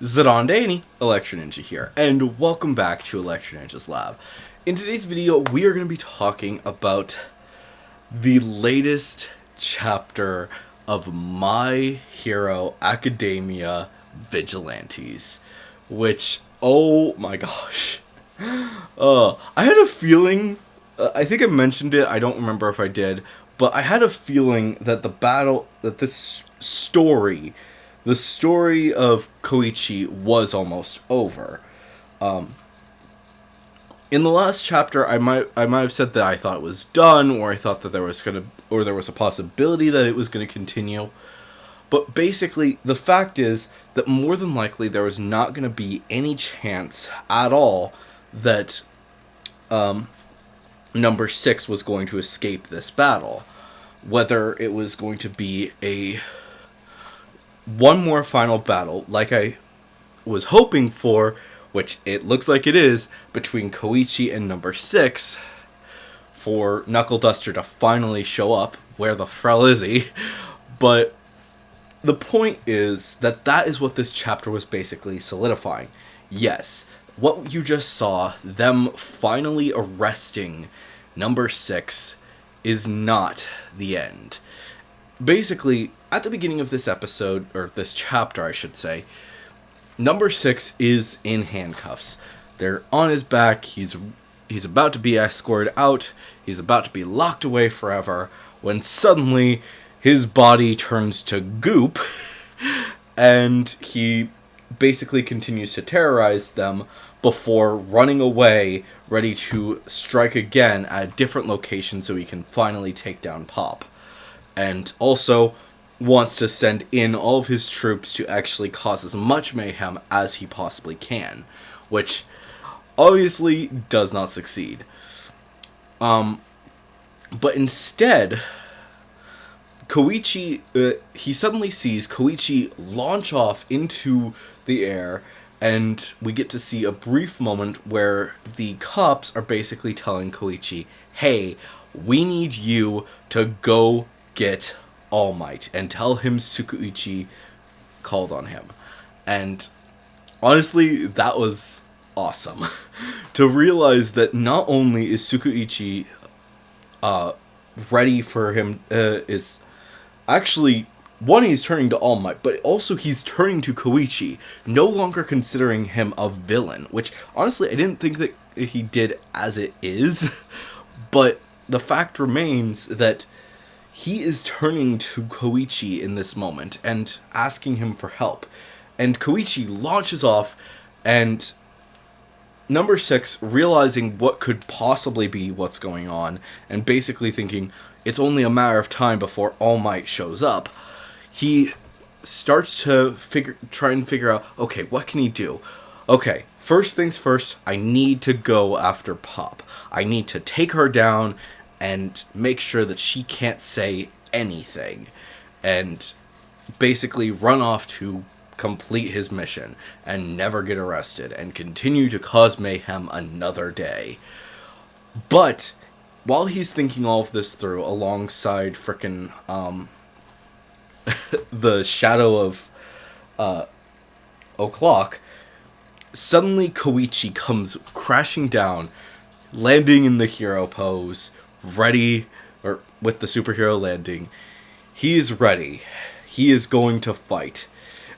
Zidane, Electro Ninja here, and welcome back to Electro Ninja's Lab. In today's video, we are going to be talking about the latest chapter of My Hero Academia Vigilantes, which, oh my gosh, I had a feeling, I think I mentioned it, I don't remember if I did, but I had a feeling that this story, the story of Koichi was almost over. In the last chapter, I might have said that I thought it was done, or I thought that there was a possibility that it was gonna continue. But basically, the fact is that more than likely there was not gonna be any chance at all that number 6 was going to escape this battle. Whether it was going to be one more final battle, like I was hoping for, which it looks like it is, between Koichi and number 6, for Knuckle Duster to finally show up. Where the frell is he? But the point is that is what this chapter was basically solidifying. Yes, what you just saw, them finally arresting number 6, is not the end. Basically, at the beginning of this episode, or this chapter I should say, number 6 is in handcuffs. They're on his back, he's about to be escorted out, he's about to be locked away forever, when suddenly his body turns to goop, and he basically continues to terrorize them before running away, ready to strike again at a different location so he can finally take down Pop. And also wants to send in all of his troops to actually cause as much mayhem as he possibly can, which obviously does not succeed. But instead, Koichi, he suddenly sees Koichi launch off into the air, and we get to see a brief moment where the cops are basically telling Koichi, hey, we need you to go get All Might and tell him Tsukuichi called on him. And honestly, that was awesome. To realize that not only is Tsukuichi ready for him, is actually, one, he's turning to All Might, but also he's turning to Koichi, no longer considering him a villain, which honestly I didn't think that he did as it is, but the fact remains that he is turning to Koichi in this moment and asking him for help. And Koichi launches off, and number 6, realizing what could possibly be what's going on, and basically thinking it's only a matter of time before All Might shows up, he starts to try and figure out, okay, what can he do? Okay, first things first, I need to go after Pop. I need to take her down and make sure that she can't say anything, and basically run off to complete his mission and never get arrested and continue to cause mayhem another day. But while he's thinking all of this through, alongside frickin' the shadow of O'Clock, suddenly Koichi comes crashing down, landing in the hero pose, ready, or with the superhero landing. He is ready. He is going to fight.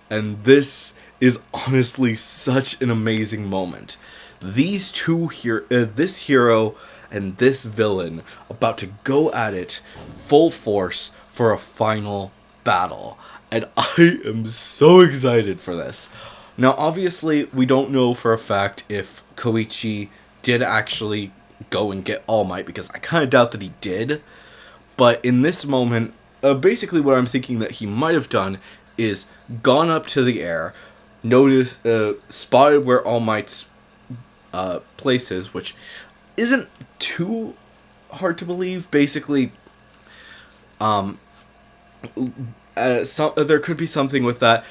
And this is honestly such an amazing moment. These two this hero and this villain about to go at it full force for a final battle. And I am so excited for this. Now, obviously, we don't know for a fact if Koichi did actually go and get All Might, because I kind of doubt that he did. But in this moment, basically what I'm thinking that he might have done is gone up to the air, spotted where All Might's place is, which isn't too hard to believe. Basically, there could be something with that.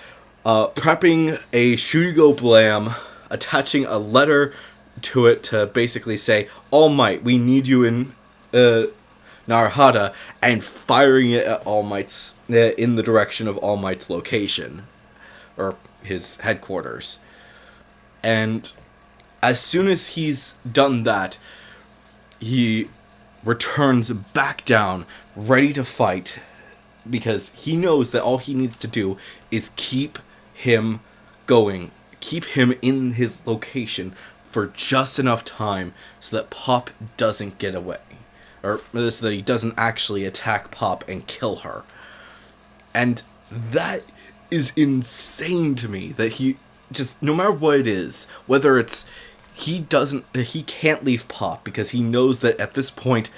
Prepping a Shugo Blam, attaching a letter to it to basically say, All Might, we need you in Narahata, and firing it at All Might's in the direction of All Might's location, or his headquarters. And as soon as he's done that, he returns back down, ready to fight, because he knows that all he needs to do is keep him going, keep him in his location for just enough time so that Pop doesn't get away. Or so that he doesn't actually attack Pop and kill her. And that is insane to me, that he just, no matter what it is, whether it's he can't leave Pop because he knows that at this point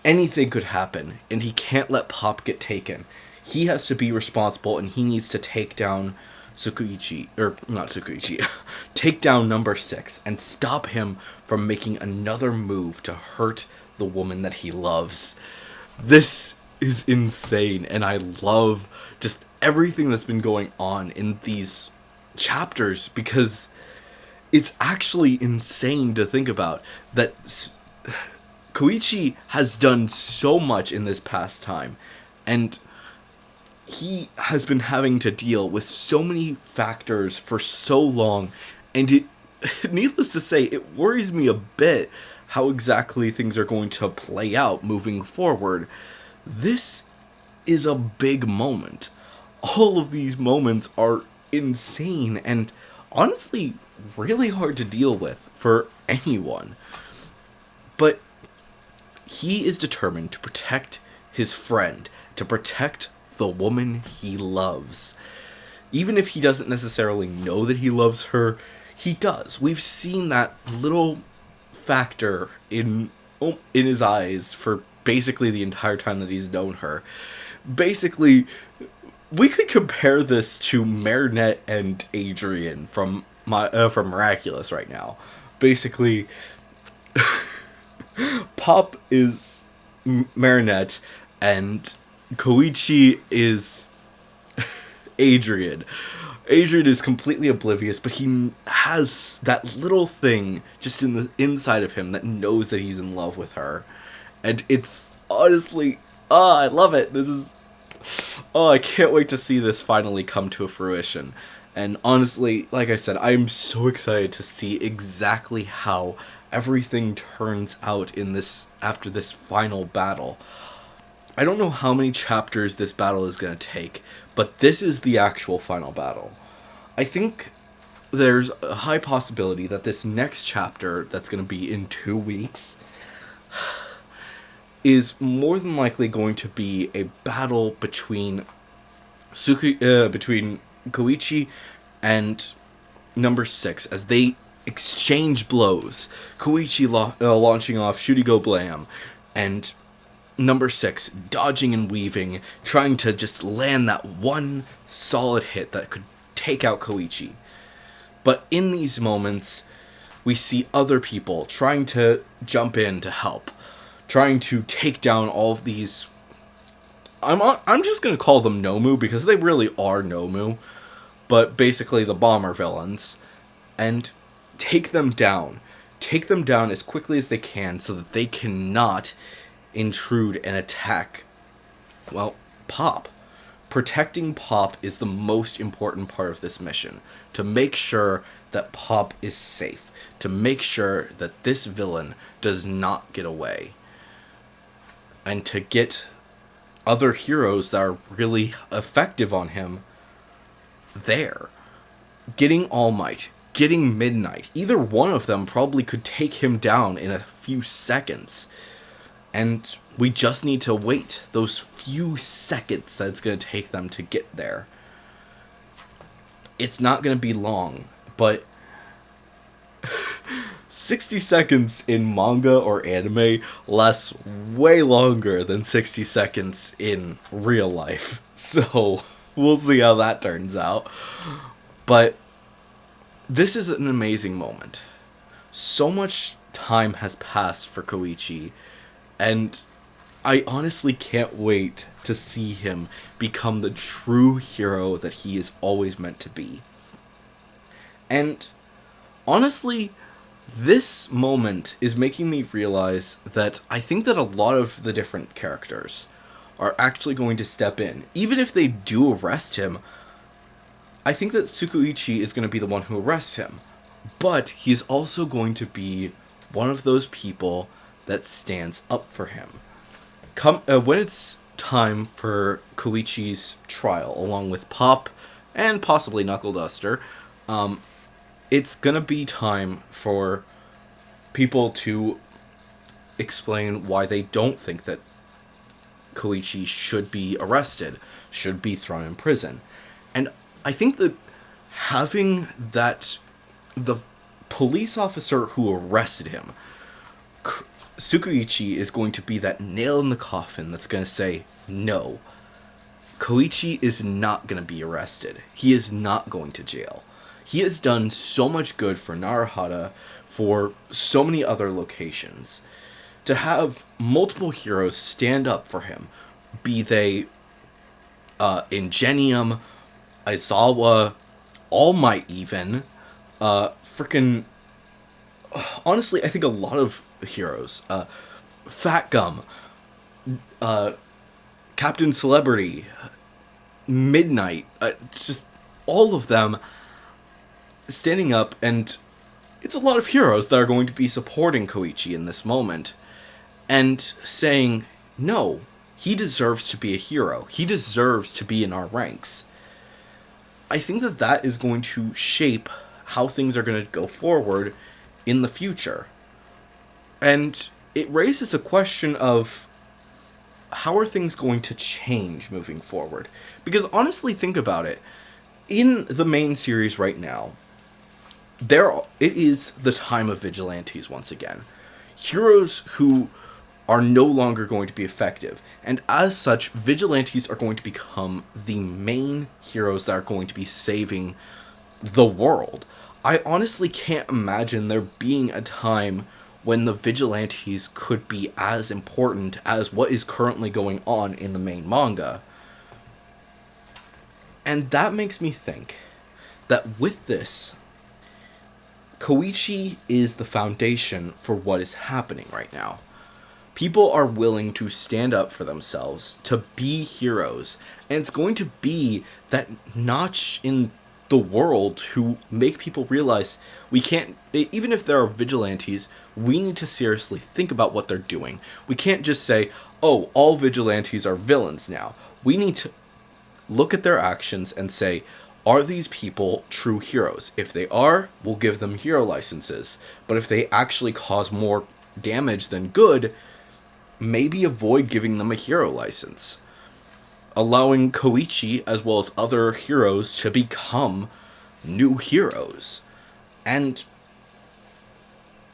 anything could happen and he can't let Pop get taken. He has to be responsible and he needs to take down take down number 6 and stop him from making another move to hurt the woman that he loves. This is insane, and I love just everything that's been going on in these chapters, because it's actually insane to think about that Koichi has done so much in this past time, and he has been having to deal with so many factors for so long, and needless to say, it worries me a bit how exactly things are going to play out moving forward. This is a big moment. All of these moments are insane and honestly really hard to deal with for anyone. But he is determined to protect his friend, to protect the woman he loves. Even if he doesn't necessarily know that he loves her, he does. We've seen that little factor in his eyes for basically the entire time that he's known her. Basically, we could compare this to Marinette and Adrian from Miraculous right now. Basically, Pop is Marinette and Koichi is Adrian. Adrian is completely oblivious, but he has that little thing just in the inside of him that knows that he's in love with her. And it's honestly, I love it. I can't wait to see this finally come to fruition. And honestly, like I said, I'm so excited to see exactly how everything turns out after this final battle. I don't know how many chapters this battle is going to take, but this is the actual final battle. I think there's a high possibility that this next chapter, that's going to be in 2 weeks, is more than likely going to be a battle between Koichi and number 6 as they exchange blows. Koichi launching off Shooty Go Blam, and number 6 dodging and weaving, trying to just land that one solid hit that could take out Koichi. But in these moments, we see other people trying to jump in to help, trying to take down all of these. I'm just going to call them Nomu because they really are Nomu, but basically the bomber villains, and take them down as quickly as they can so that they cannot intrude and attack, well, Pop. Protecting Pop is the most important part of this mission, to make sure that Pop is safe, to make sure that this villain does not get away, and to get other heroes that are really effective on him there. Getting All Might, getting Midnight, either one of them probably could take him down in a few seconds. And we just need to wait those few seconds that it's going to take them to get there. It's not going to be long, but 60 seconds in manga or anime lasts way longer than 60 seconds in real life. So we'll see how that turns out. But this is an amazing moment. So much time has passed for Koichi, and I honestly can't wait to see him become the true hero that he is always meant to be. And honestly, this moment is making me realize that I think that a lot of the different characters are actually going to step in. Even if they do arrest him, I think that Tsukuichi is going to be the one who arrests him. But he's also going to be one of those people that stands up for him. When it's time for Koichi's trial, along with Pop and possibly Knuckle Duster, it's going to be time for people to explain why they don't think that Koichi should be arrested, should be thrown in prison. And I think that having the police officer who arrested him, Tsukuichi, is going to be that nail in the coffin that's going to say, no, Koichi is not going to be arrested. He is not going to jail. He has done so much good for Narahata, for so many other locations. To have multiple heroes stand up for him, be they Ingenium, Aizawa, All Might even, honestly, I think a lot of heroes, Fat Gum, Captain Celebrity, Midnight, just all of them standing up, and it's a lot of heroes that are going to be supporting Koichi in this moment, and saying, no, he deserves to be a hero. He deserves to be in our ranks. I think that that is going to shape how things are going to go forward in the future. And it raises a question of, how are things going to change moving forward? Because honestly, think about it. In the main series right now, it is the time of Vigilantes once again. Heroes who are no longer going to be effective. And as such, Vigilantes are going to become the main heroes that are going to be saving the world. I honestly can't imagine there being a time when the Vigilantes could be as important as what is currently going on in the main manga. And that makes me think that with this, Koichi is the foundation for what is happening right now. People are willing to stand up for themselves, to be heroes, and it's going to be that notch in the world to make people realize we can't, even if there are vigilantes, we need to seriously think about what they're doing. We can't just say, oh, all vigilantes are villains now. We need to look at their actions and say, are these people true heroes? If they are, we'll give them hero licenses. But if they actually cause more damage than good, maybe avoid giving them a hero license. Allowing Koichi, as well as other heroes, to become new heroes. And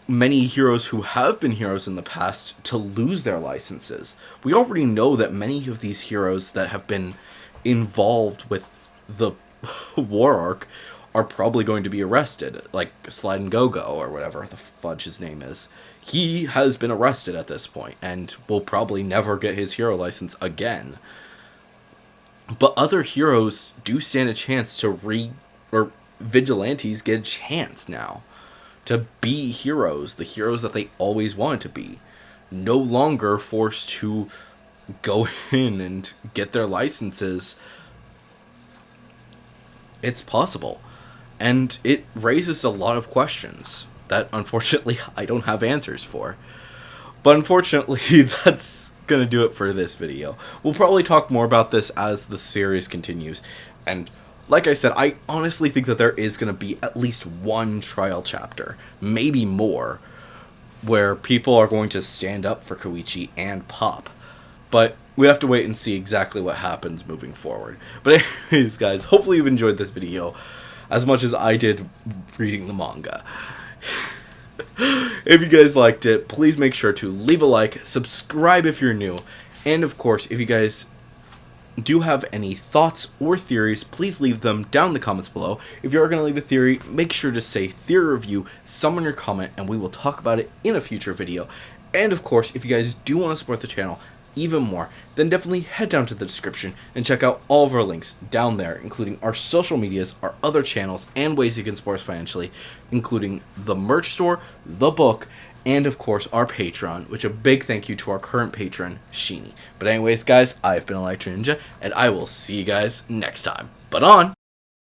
many heroes who have been heroes in the past to lose their licenses. We already know that many of these heroes that have been involved with the war arc are probably going to be arrested, like Slide and Go-Go, or whatever the fudge his name is. He has been arrested at this point, and will probably never get his hero license again. But other heroes do stand a chance to vigilantes get a chance now to be heroes, the heroes that they always wanted to be. No longer forced to go in and get their licenses. It's possible. And it raises a lot of questions that, unfortunately, I don't have answers for. But unfortunately, that's going to do it for this video. We'll probably talk more about this as the series continues. And like I said, I honestly think that there is going to be at least one trial chapter, maybe more, where people are going to stand up for Koichi and Pop. But we have to wait and see exactly what happens moving forward. But anyways, guys, hopefully you've enjoyed this video as much as I did reading the manga. If you guys liked it, please make sure to leave a like, subscribe if you're new, and of course, if you guys do have any thoughts or theories, please leave them down in the comments below. If you are going to leave a theory, make sure to say theory review somewhere in your comment, and we will talk about it in a future video. And of course, if you guys do want to support the channel even more, then definitely head down to the description and check out all of our links down there, including our social medias, our other channels, and ways you can support us financially, including the merch store, the book, and of course our Patreon, which a big thank you to our current patron, Sheeny. But anyways, guys, I've been Electro Ninja, and I will see you guys next time. But on!